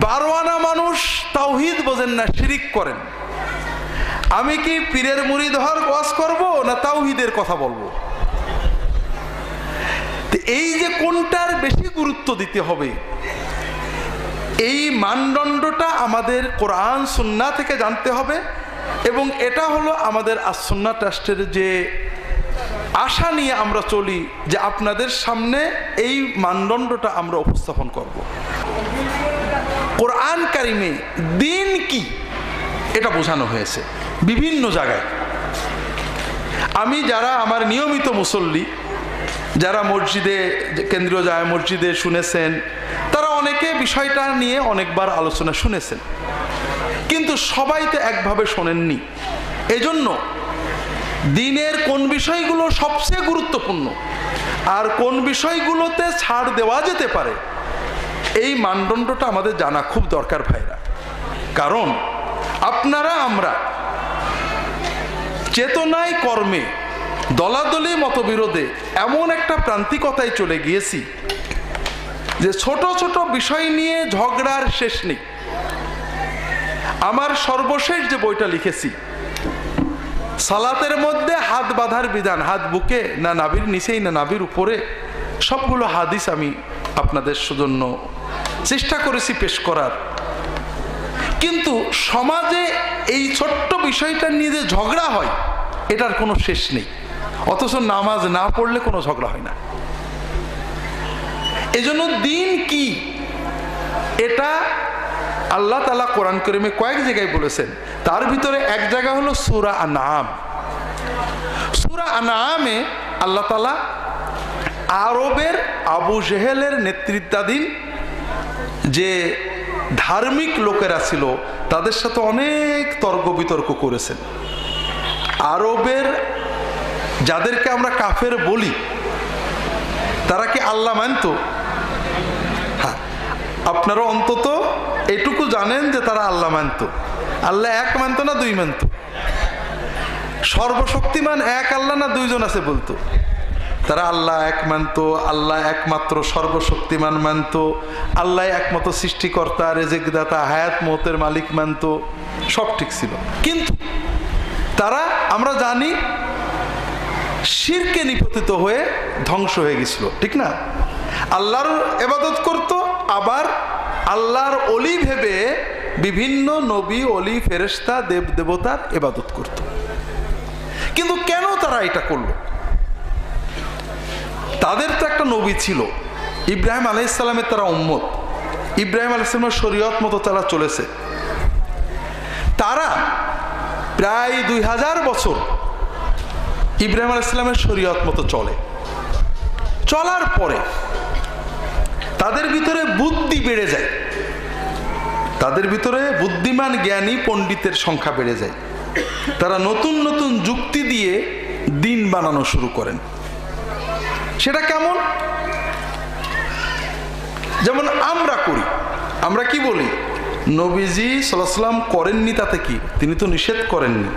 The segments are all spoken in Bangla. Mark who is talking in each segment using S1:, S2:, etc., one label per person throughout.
S1: 12 আনা মানুষ তাওহীদ বোঝেন না, শিরিক করেন। আমি কি পীরের মুরিদ হওয়ার ওয়াজ করব না তাওহীদের কথা বলবো? এই যে কোনটার বেশি গুরুত্ব দিতে হবে, এই মানদণ্ডটা আমাদের কোরআন সুন্নাহ থেকে জানতে হবে। এবং এটা হলো আমাদের আস-সুন্নাহ ট্রাস্টের যে আশা নিয়ে আমরা চলি, যে আপনাদের সামনে এই মানদণ্ডটা আমরা উপস্থাপন করব। কোরআন কারিমে দিন কি এটা বোঝানো হয়েছে বিভিন্ন জায়গায়। আমি যারা আমার নিয়মিত মুসল্লি, যারা মসজিদে, কেন্দ্রীয় জামে মসজিদে শুনেছেন, তারা অনেকে বিষয়টা নিয়ে অনেকবার আলোচনা শুনেছেন, কিন্তু সবাই তো একভাবে শোনেননি। এজন্য দিনের কোন বিষয়গুলো সবচেয়ে গুরুত্বপূর্ণ আর কোন বিষয়গুলোতে ছাড় দেওয়া যেতে পারে, এই মানদণ্ডটা আমাদের জানা খুব দরকার ভাইরা। কারণ আপনারা আমরা চেতনায় কর্মে দলাদলি মতবিরোধে এমন একটা প্রান্তিকতায় চলে গিয়েছি যে ছোট ছোট বিষয় নিয়ে ঝগড়ার শেষ নেই। আমার সর্বশেষ যে বইটা লিখেছি, সালাতের মধ্যে হাত বাঁধার বিধান, হাত বুকে না নাভির নিচেই না নাভির উপরে, সবগুলো হাদিস আমি আপনাদের জন্য চেষ্টা করেছি পেশ করার। কিন্তু সমাজে এই ছোট্ট বিষয়টা নিয়ে যে ঝগড়া হয়, এটার কোনো শেষ নেই। অথচ নামাজ না পড়লে কোনো ঝগড়া হয় না। এজন্য দিন কি এটা আল্লাহ তাআলা কোরআন কারীমে কয়েক জায়গায় বলেছেন। তার ভিতরে এক জায়গা হলো সূরা আনআম। সূরা আনআমে আল্লাহ তাআলা আরবের আবু জেহেলের নেতৃত্বাধীন যে ধার্মিক লোকেরা ছিল তাদের সাথে অনেক তর্ক বিতর্ক করেছেন। আরবের যাদেরকে আমরা কাফের বলি, তারা কি আল্লাহ মানত? হ্যাঁ, আপনারা অন্তত এটুকু জানেন যে তারা আল্লাহ মানত। আল্লাহ এক মানত না দুই মানত? সর্বশক্তিমান এক আল্লাহ না দুইজন আছে বলতো? তারা আল্লাহ এক মানত, আল্লাহ একমাত্র সর্বশক্তিমান মানত, আল্লাহ একমাত্র সৃষ্টিকর্তা, রেজেকদাতা, হায়াত মওতের মালিক মানত, সব ঠিক ছিল। কিন্তু তারা, আমরা জানি, শিরকে নিপতিত হয়ে ধ্বংস হয়ে গেছিল, ঠিক না? আল্লাহর ইবাদত করত, আবার আল্লাহর ওলি ভেবে বিভিন্ন নবী, ওলি, ফেরেশতা, দেব দেবতার ইবাদত করত। কিন্তু কেন তারা এটা করলো? তাদের তো একটা নবী ছিল, ইব্রাহিম আলাইহিস সালামের তারা উম্মত, ইব্রাহিম আলাইহিস সালামের শরীয়ত মতো তারা চলেছে। তারা প্রায় 2000 বছর ইব্রাহিম আলাইহিস সালামের শরীয়ত মতো চলে। চলার পরে তাদের ভিতরে বুদ্ধি বেড়ে যায়, তাদের ভিতরে বুদ্ধিমান জ্ঞানী পণ্ডিতের সংখ্যা বেড়ে যায়। তারা নতুন নতুন যুক্তি দিয়ে দিন বানানো শুরু করেন। সেটা কেমন? যেমন আমরা করি, আমরা কি বলি, নবীজি সাল্লাল্লাহু আলাইহি ওয়াসাল্লাম করেননি, তাতে কি? তিনি তো নিষেধ করেননি।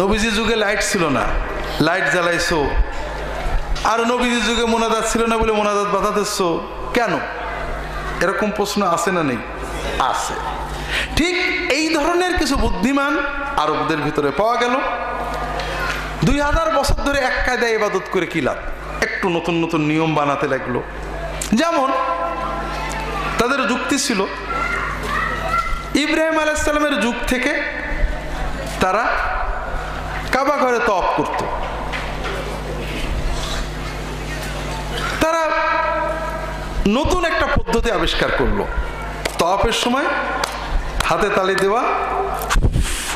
S1: নবীজি যুগে লাইট ছিল না, লাইট জ্বালাইছো। আর নবীজি যুগে মোনাজাত ছিল না বলে মোনাজাত বাঁধাতেছ কেন? এরকম প্রশ্ন আছে না নেই? আছে। ঠিক এই ধরনের কিছু বুদ্ধিমান আরবদের ভিতরে পাওয়া গেল। 2000 বছর ধরে এক কায়দায় ইবাদত করে কি লাভ? একটু নতুন নতুন নিয়ম বানাতে লাগলো। যেমন তাদের যুক্তি ছিল, ইব্রাহিম আলাইহিস সালামের যুগ থেকে তারা কাবা ঘরে তওয়াফ করত। তারা নতুন একটা পদ্ধতি আবিষ্কার করলো। তওয়াফের সময় হাতে তালি দেওয়া,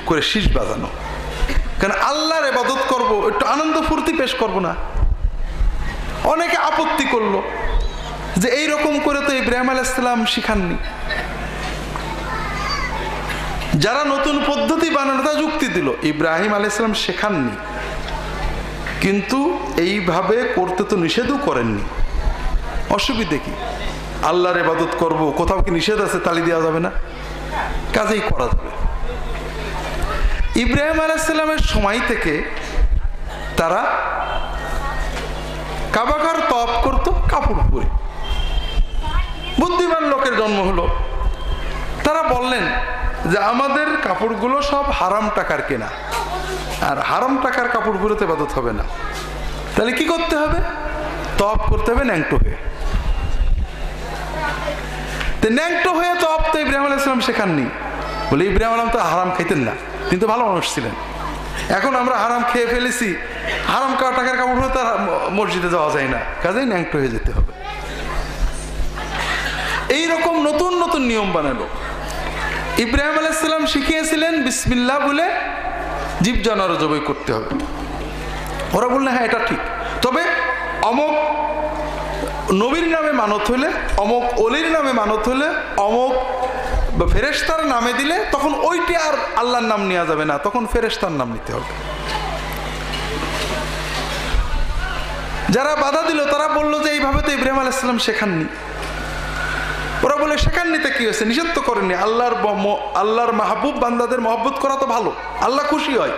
S1: করে শীষ বাজানো। কারণ আল্লাহর ইবাদত করব, একটু আনন্দ ফুর্তি পেশ করব না? অনেকে আপত্তি করলো যে এই রকম করে তো ইব্রাহিম আলাইহিস সালাম শিখাননি। যারা নতুন পদ্ধতি বানানো তা যুক্তি দিল, ইব্রাহিম আলাইহিস সালাম শেখাননি, কিন্তু এইভাবে করতে তো নিষেধও করেননি। অসুবিধে কি? আল্লাহর ইবাদত করব, কোথাও কি নিষেধ আছে তালি দেওয়া যাবে না? কাজেই করা যাবে। ইব্রাহিম আলাইহিস সালামের সময় থেকে তারা কাবা ঘর তওয়াফ করত কাপড় পরে। বুদ্ধিমান লোকের জন্ম হলো। তারা বললেন যে আমাদের কাপড়গুলো সব হারাম টাকার কেনা, আর হারাম টাকার কাপড়গুলোতে ইবাদত হবে না, তাহলে কি করতে হবে? তওয়াফ করতে হবে ন্যাংটো হয়ে। ন্যাংটো হয়ে তওয়াফ তো ইব্রাহিম আলাইহিস সালাম শেখাননি। বলে ইব্রাহিম আলাইহিস তো হারাম খাইতেন না, কিন্তু ভালো মানুষ ছিলেন। এখন আমরা হারাম খেয়ে ফেলেছি, হারাম টাকার কাপড় হলে তার মসজিদে যাওয়া যায় না, কাজেই ন্যাংটো হয়ে যেতে হবে। এইরকম নতুন নতুন নিয়ম বানালো। ইব্রাহিম আলাইহিস সালাম শিখিয়েছিলেন বিসমিল্লাহ বলে জীব জানোয়ার জবাই করতে হবে। ওরা বললেন হ্যাঁ এটা ঠিক, তবে অমক নবীর নামে মানত হলে, অমক অলির নামে মানত হলে, অমক ফেরেশতার নামে দিলে তখন ওইটি আর আল্লাহর নাম নেওয়া যাবে না, তখন ফেরেশতার নাম নিতে হবে। যারা বাধা দিল তারা বলল যে এইভাবে তো ইব্রাহিম আলাইহিস সালাম শেখাননি। ওরা বলে শেখাননিতে কি হয়েছে, নিষেধ তো করেননি। আল্লাহর মাহবুব বান্দাদের মহব্বত করা তো ভালো, আল্লাহ খুশি হয়,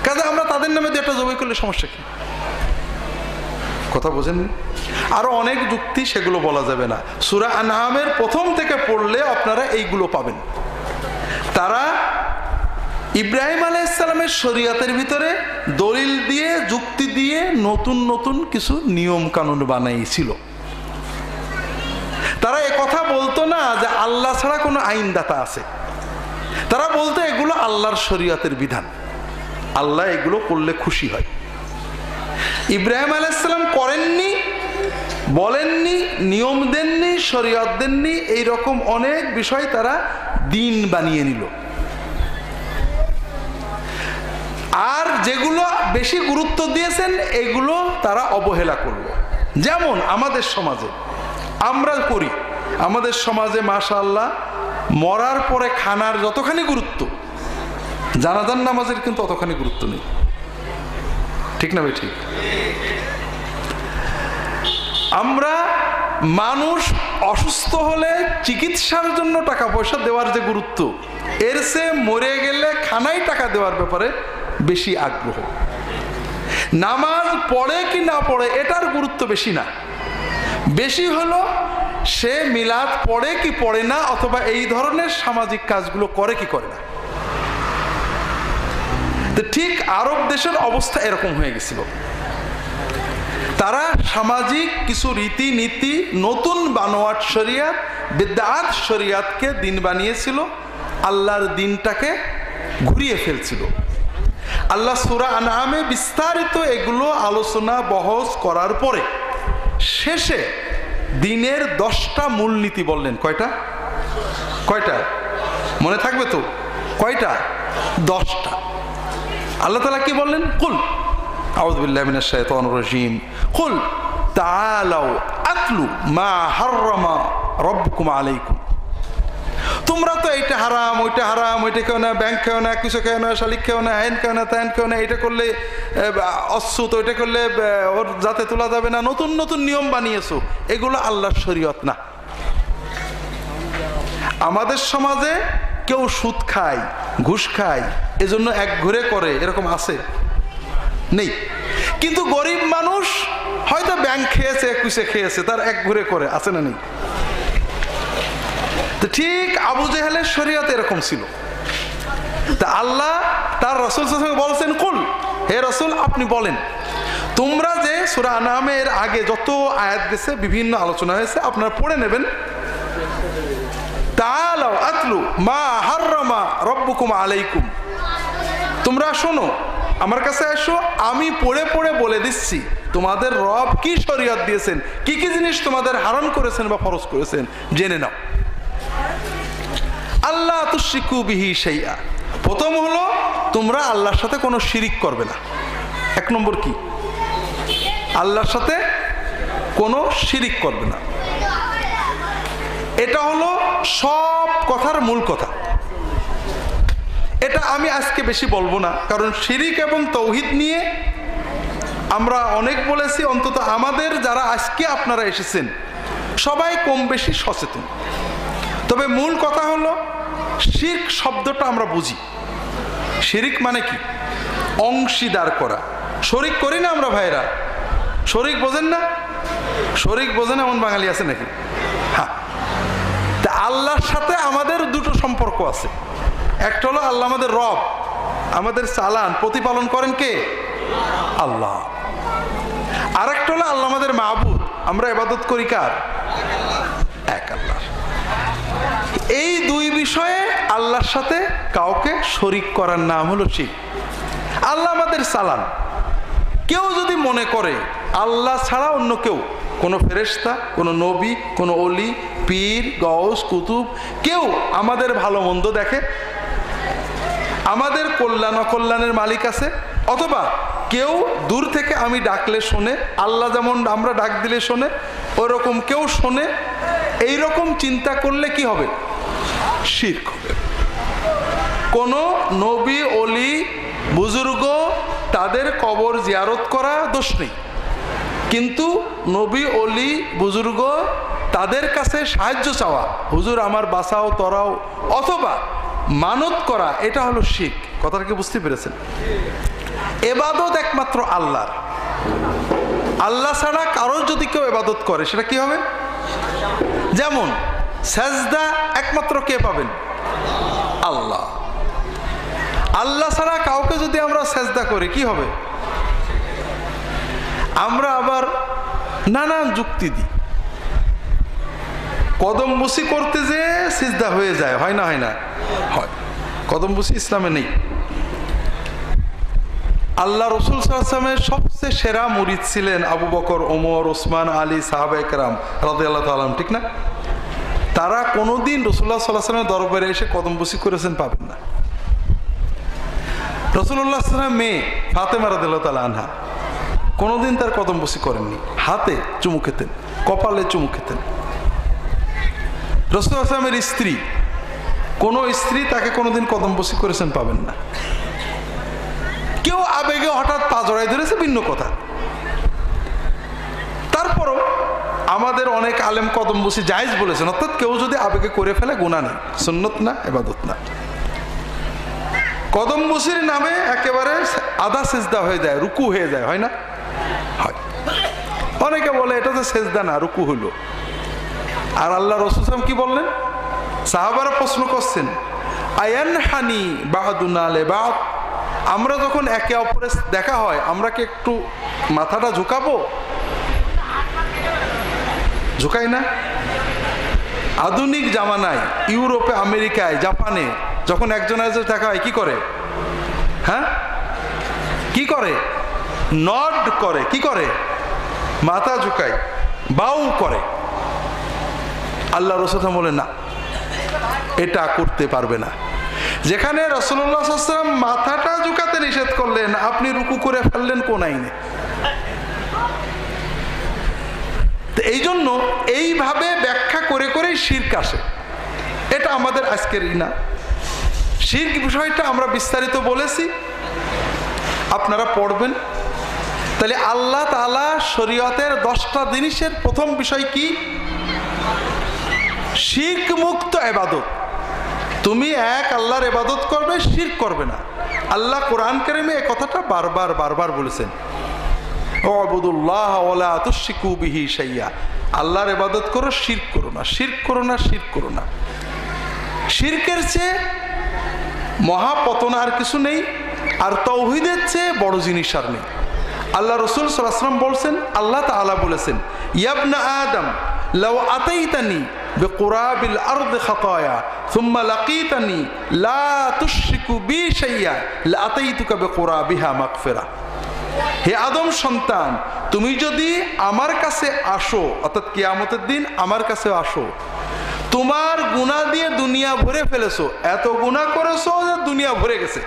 S1: কাজে আমরা তাদের নামে দিয়ে একটা জবাই করলে সমস্যা কি? কথা বোঝেন? আরো অনেক যুক্তি, সেগুলো বলা যাবে না। সূরা আনআমের প্রথম থেকে পড়লে আপনারা এইগুলো পাবেন। তারা ইব্রাহিম আলাইহিস সালামের শরীয়তের ভিতরে দলিল দিয়ে, যুক্তি দিয়ে নতুন নতুন কিছু নিয়ম কানুন বানাইছিল। তারা কথা বলতো না যে আল্লাহ ছাড়া কোনো আইনদাতা আছে, তারা বলতো এগুলো আল্লাহর শরীয়তের বিধান, আল্লাহ এগুলো করলে খুশি হয়। ইব্রাহিম আলাইহিস সালাম করেননি, বলেননি, নিয়ম দেননি, শরীয়ত দেননি, এইরকম অনেক বিষয় তারা দিন বানিয়ে নিল। আর যেগুলো বেশি গুরুত্ব দিয়েছেন এগুলো তারা অবহেলা করলো। যেমন আমাদের সমাজে আমরা করি, আমাদের সমাজে মাশাআল্লাহ মরার পরে খানার যতখানি গুরুত্ব, জানাজার নামাজের কিন্তু অতখানি গুরুত্ব নেই। ঠিক না ভাই? ঠিক। আমরা মানুষ অসুস্থ হলে চিকিৎসার জন্য টাকা পয়সা দেওয়ার যে গুরুত্ব, এর চেয়ে মরে গেলে খানায় টাকা দেওয়ার ব্যাপারে বেশি আগ্রহ। নামাজ পড়ে কি না পড়ে এটার গুরুত্ব বেশি না, বেশি হলো সে মিলাদ পড়ে কি পড়ে না, অথবা এই ধরনের সামাজিক কাজগুলো করে কি করে না। ঠিক আরব দেশের অবস্থা এরকম হয়ে গেছিল। তারা সামাজিক কিছু রীতি নীতি, নতুন বানোয়াট শরিয়াত, বিদআত শরিয়াতকে দিন বানিয়েছিল, আল্লাহর দিনটাকে ঘুরিয়ে ফেলছিল। আল্লাহ সূরা আনআমে বিস্তারিত এগুলো আলোচনা বহস করার পরে শেষে দিনের 10টা মূলনীতি বললেন। কয়টা? কয়টা মনে থাকবে তো? কয়টা? 10টা। আল্লাহ তাআলা কি বললেন? কুল আউযু বিল্লাহি মিনাশ শাইতানির রাজীম, কুল তাআলাউ আতলু মা হাররামা রাব্বুকুম আলাইকুম। তোমরা তো এইটা হারাম, ওইটা হারাম, ওইটা কেউ না, ব্যাংক কেউ না, কিছু কেউ না, শালিক কেউ না, হ্যান কেউ না, ত্যান কেউ না, এটা করলে অচ্ছুত, ওইটা করলে ওর যাতে তোলা যাবে না, নতুন নতুন নিয়ম বানিয়েছো, এগুলো আল্লাহর শরীয়ত না। আমাদের সমাজে কেউ সুদ খায়, ঘুষ খায়, এজন্য এক ঘুরে করে, এরকম আছে? নেই। কিন্তু গরিব মানুষ হয়তো ব্যাংক খেয়েছে, কুইসে খেয়েছে, তার এক ঘুরে করে, আছে না নেই? ঠিক আবু জেহেলের শরীয়ত এরকম ছিল। তা আল্লাহ তার রাসূল সাল্লাল্লাহু আলাইহি ওয়াসাল্লাম বলছেন, কুল, হে রাসূল আপনি বলেন, তোমরা যে সূরা আনআমের আগে যত আয়াত গেছে, বিভিন্ন আলোচনা হয়েছে, আপনারা পড়ে নেবেন। তাআলাউ আতলু মা হাররামা রাব্বুকুম আলাইকুম, তোমরা শোনো, আমার কাছে এসো, আমি পড়ে পড়ে বলে দিচ্ছি তোমাদের রব কি শরীয়ত দিয়েছেন, কি কি জিনিস তোমাদের হারাম করেছেন বা ফরজ করেছেন, জেনে নাও। আল্লাহ তুশরিকু বিহি শাইআ, প্রথম হলো তোমরা আল্লাহর সাথে কোনো শিরিক করবে না। 1 নম্বর কি? আল্লাহর সাথে কোনো শিরিক করবে না। এটা হলো সব কথার মূল কথা। এটা আমি আজকে বেশি বলবো না, কারণ শিরিক এবং তাওহীদ নিয়ে আমরা অনেক বলেছি। অন্তত আমাদের যারা আজকে আপনারা এসেছেন সবাই কম বেশি সচেতন। তবে মূল কথা হলো শিরক শব্দটা আমরা বুঝি। শিরিক মানে কি? অংশীদার করা। শরিক করি না আমরা ভাইরা? শরিক বোঝেন না? শরিক বোঝেন এমন বাঙালি আছে নাকি? হ্যাঁ, আল্লাহর সাথে আমাদের দুটো সম্পর্ক আছে। একটা হলো আল্লাহ আমাদের রব, আমাদের চালান প্রতিপালন করেন কে? আল্লাহ। আর একটা হলো আল্লাহ আমাদের মাবুদ, আমরা ইবাদত করি কার? এক আল্লাহ। এই দুই বিষয়ে আল্লাহর সাথে কাউকে শরীক করার নাম হলো শিরক। আল্লাহ আমাদের চালান। কেউ যদি মনে করে আল্লাহ ছাড়া অন্য কেউ, কোনো ফেরেশতা, কোনো নবী, কোনো অলি, পীর, গৌস, কুতুব, কেউ আমাদের ভালো মন্দ দেখে, আমাদের কল্যাণ অকল্যাণের মালিক আছে, অথবা কেউ দূর থেকে আমি ডাকলে শোনে, আল্লাহ যেমন আমরা ডাক দিলে শোনে ওরকম কেউ শোনে, এইরকম চিন্তা করলে কি হবে? শিরক হবে। কোনো নবী, অলি, বুজুর্গ তাদের কবর জিয়ারত করা দোষ নেই, কিন্তু নবী, অলি, বুজুর্গ তাদের কাছে সাহায্য চাওয়া, হুজুর আমার বাঁচাও তরাও, অথবা মানত করা, এটা হলো শিরক। কথাটা কি বুঝতে পেরেছেন? ইবাদত একমাত্র আল্লাহর। আল্লাহ ছাড়া কারোর যদি কেউ ইবাদত করে সেটা কি হবে? যেমন সাজদা একমাত্র কে পাবেন? আল্লাহ। আল্লাহ ছাড়া কাউকে যদি আমরা সাজদা করি কি হবে? আমরা আবার নানান যুক্তি দিই। কদম বুসি করতে যে সিজদা হয়ে যায়, হয় না? হয় না? হয়। কদম বুসি ইসলামে নেই। আল্লাহ রসুল সাল্লাল্লাহু আলাইহি ওয়াসাল্লামের সবচেয়ে সেরা মুরিদ ছিলেন আবু বকর, ওমর, ওসমান, আলী, সাহাবায়ে কেরাম রাদিয়াল্লাহু তাআলা আনহুম, ঠিক না? তারা কোনোদিন রাসূলুল্লাহ সাল্লাল্লাহু আলাইহি ওয়াসাল্লামের দরবারে এসে কদম বুসি করেছেন পাবেন না। রাসূলুল্লাহ সাল্লাল্লাহু আলাইহি ওয়াসাল্লামের মেয়ে ফাতেমা রাদিয়াল্লাহু তাআলা আনহা কোনোদিন তার কদম বুসি করেননি। হাতে চুমু খেতেন, কপালে চুমু খেতেন। রাসূলুল্লাহ সাল্লাল্লাহু আলাইহি ওয়াসাল্লামের স্ত্রী, কোনো স্ত্রী তাকে কোনোদিন কদম বুসি করেছেন পাবেন না। কেউ আবেগে হঠাৎ পা জড়াই ধরেছে ভিন্ন কথা, তারপরও আমাদের অনেক আলেম কদম বুসি জায়েজ বলেছেন, অর্থাৎ কেউ যদি আবেগে করে ফেলে গুনাহ নেই, সুন্নত না, ইবাদত না। কদম বুসির নামে একেবারে আধা সেজদা হয়ে যায়, রুকু হয়ে যায়, হয় না? হয়। অনেকে বলে এটা তো সেজদা না, রুকু হলো। আর আল্লাহ রাসূল সাল্লাল্লাহু আলাইহি ওয়াসাল্লাম কি বললেন? সাহাবারা প্রশ্ন করছেন, আয়ানহানি বা'দুনা লিবা'দ, আমরা যখন একে অপরের দেখা হয় আমরা কি একটু মাথাটা ঝুঁকাবো? ঝুঁকাই না? আধুনিক জামানায় ইউরোপে, আমেরিকায়, জাপানে যখন একজনের দেখা হয় কি করে? হ্যাঁ, কি করে? নড করে। কি করে? মাথা ঝুঁকায়, বাউ করে। আল্লাহ রাসূল বলেন না, এটা করতে পারবে না। যেখানে রাসূলুল্লাহ সাল্লাল্লাহু আলাইহি ওয়াসাল্লাম মাথাটা ঝুঁকাতে নিষেধ করলেন, আপনি রুকু করে ফেললেন কোন আইনে? এই জন্য এইভাবে ব্যাখ্যা করে করেই শিরক আসে। এটা আমাদের আজকেরই না। শিরক বিষয়টা আমরা বিস্তারিত বলেছি, আপনারা পড়বেন। তাহলে আল্লাহ তাআলা শরীয়তের 10টা জিনিসের প্রথম বিষয় কি? শিরক মুক্ত ইবাদত। তুমি এক আল্লাহর ইবাদত করবে, শিরক করবে না। আল্লাহ কোরআন কারীমে এই কথাটা বারবার বলেছেন, উবুদুল্লাহ ওয়া লা তুশরিকু বিহি শাইয়্যা। আল্লাহর ইবাদত করো, শিরক করো না, শিরক করো না, শিরক করো না। শিরকের চেয়ে মহাপতন আর কিছু নেই, আর তাওহীদের চেয়ে বড় জিনিস আর নেই। আল্লাহ রাসূল সাল্লাল্লাহু আলাইহি ওয়াসাল্লাম বলছেন, আল্লাহ তাআলা বলেছেন, ইয়া ইবনা আদম লাউ আতাইতানি বিকুরাবিল আরদি খাতায়া সুম্মা লাকিতানি লা তুশরিকু বি শাইয়্যা লা আতাইতুকা বিকুরাবিহা মাগফিরা। হে আদম সন্তান, তুমি যদি আমার কাছে আসো, অর্থাৎ কিয়ামতের দিন আমার কাছে আসো, তোমার গুনাহ দিয়ে দুনিয়া ভরে ফেলেছো, এত গুনাহ করেছো যে দুনিয়া ভরে গেছে,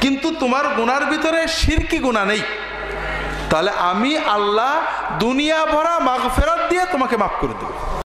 S1: কিন্তু তোমার গুনার ভিতরে শিরকি গুনাহ নেই, তাহলে আমি আল্লাহ দুনিয়া ভরা মাগফিরাত দিয়ে তোমাকে মাফ করে দেব।